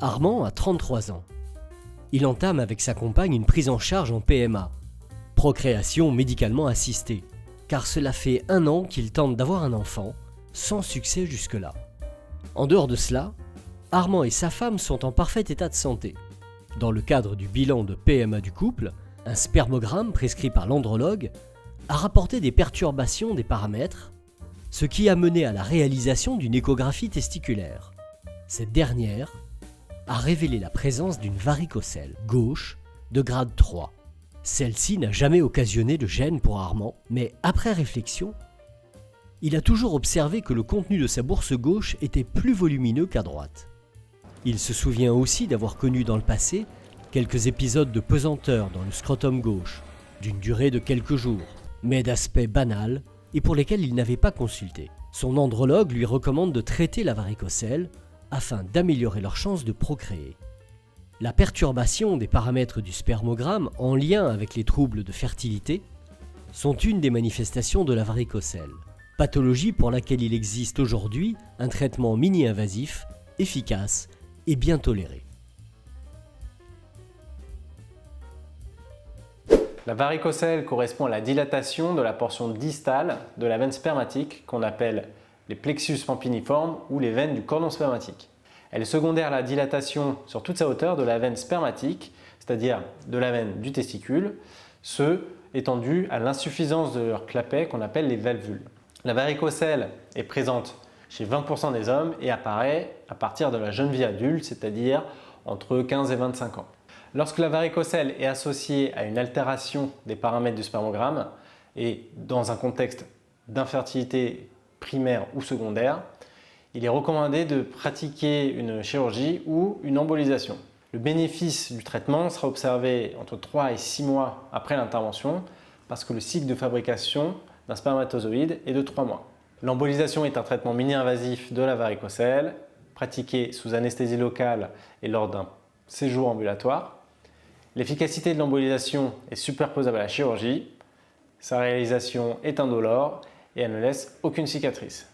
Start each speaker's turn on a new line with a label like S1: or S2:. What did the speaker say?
S1: Armand a 33 ans. Il entame avec sa compagne une prise en charge en PMA, procréation médicalement assistée, car cela fait 1 an qu'il tente d'avoir un enfant, sans succès jusque-là. En dehors de cela, Armand et sa femme sont en parfait état de santé. Dans le cadre du bilan de PMA du couple, un spermogramme prescrit par l'andrologue a rapporté des perturbations des paramètres, ce qui a mené à la réalisation d'une échographie testiculaire. Cette dernière a révélé la présence d'une varicocèle gauche de grade 3. Celle-ci n'a jamais occasionné de gêne pour Armand, mais après réflexion, il a toujours observé que le contenu de sa bourse gauche était plus volumineux qu'à droite. Il se souvient aussi d'avoir connu dans le passé quelques épisodes de pesanteur dans le scrotum gauche, d'une durée de quelques jours, mais d'aspect banal et pour lesquels il n'avait pas consulté. Son andrologue lui recommande de traiter la varicocèle afin d'améliorer leurs chances de procréer. La perturbation des paramètres du spermogramme en lien avec les troubles de fertilité sont une des manifestations de la varicocèle, pathologie pour laquelle il existe aujourd'hui un traitement mini-invasif, efficace et bien toléré.
S2: La varicocèle correspond à la dilatation de la portion distale de la veine spermatique qu'on appelle les plexus pampiniformes ou les veines du cordon spermatique. Elle est secondaire à la dilatation sur toute sa hauteur de la veine spermatique, c'est-à-dire de la veine du testicule, ce étant dû à l'insuffisance de leur clapet qu'on appelle les valvules. La varicocèle est présente chez 20% des hommes et apparaît à partir de la jeune vie adulte, c'est-à-dire entre 15 et 25 ans. Lorsque la varicocèle est associée à une altération des paramètres du spermogramme et dans un contexte d'infertilité primaire ou secondaire, il est recommandé de pratiquer une chirurgie ou une embolisation. Le bénéfice du traitement sera observé entre 3 et 6 mois après l'intervention parce que le cycle de fabrication d'un spermatozoïde est de 3 mois. L'embolisation est un traitement mini-invasif de la varicocèle, pratiqué sous anesthésie locale et lors d'un séjour ambulatoire. L'efficacité de l'embolisation est superposable à la chirurgie. Sa réalisation est indolore et elle ne laisse aucune cicatrice.